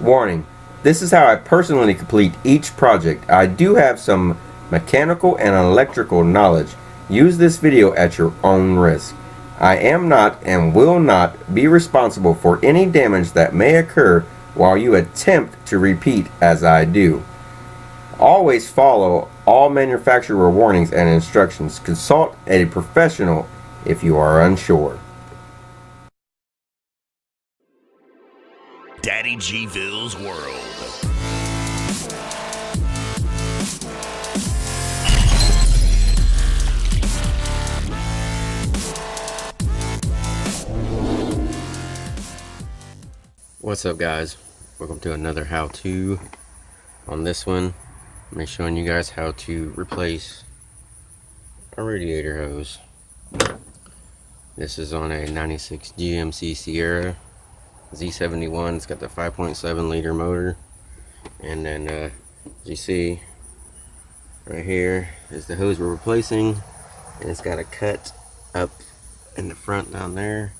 Warning, this is how I personally complete each project. I do have some mechanical and electrical knowledge. Use this video at your own risk. I am not and will not be responsible for any damage that may occur while you attempt to repeat as I do. Always follow all manufacturer warnings and instructions. Consult a professional if you are unsure. DADDYGVILLE'S world. What's up, guys? Welcome to another how-to. On this one, I'm showing you guys how to replace a radiator hose. This is on a 96 GMC Sierra Z71. It's got the 5.7 liter motor, and then as you see right here is the hose we're replacing, and it's got a cut up in the front down there.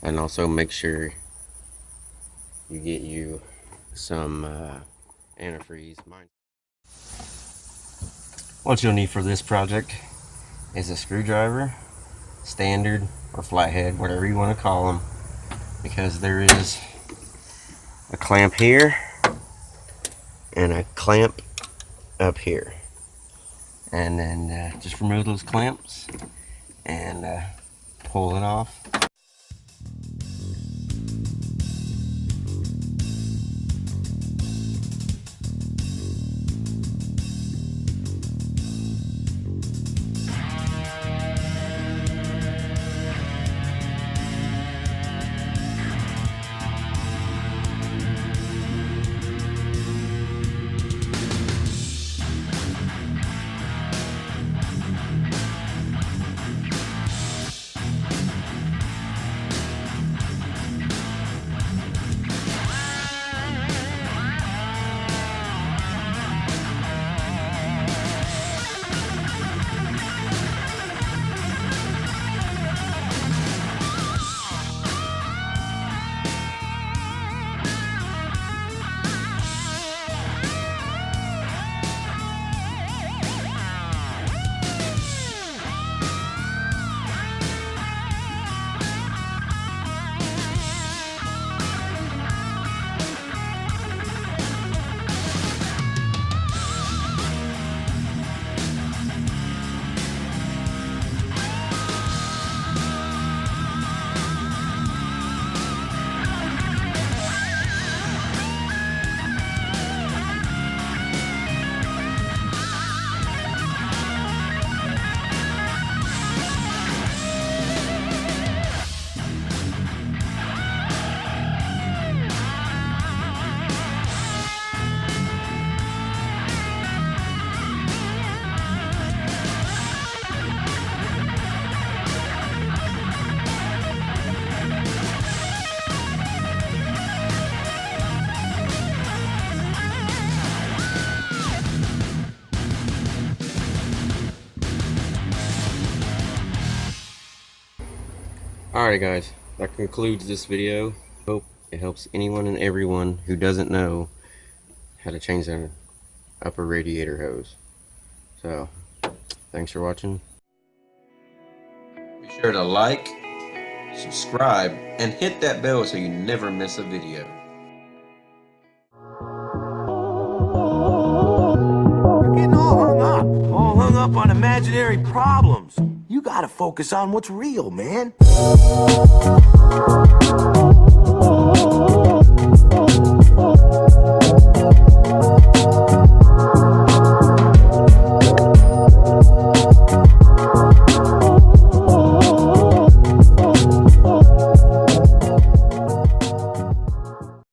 And also make sure you get you some antifreeze. What you'll need for this project is a screwdriver, standard or flathead, whatever you want to call them, because there is a clamp here and a clamp up here. And then just remove those clamps and pull it off. Alright guys, that concludes this video. Hope it helps anyone and everyone who doesn't know how to change an upper radiator hose. So, thanks for watching. Be sure to like, subscribe, and hit that bell so you never miss a video. You're getting all hung up on imaginary problems. You gotta focus on what's real, man.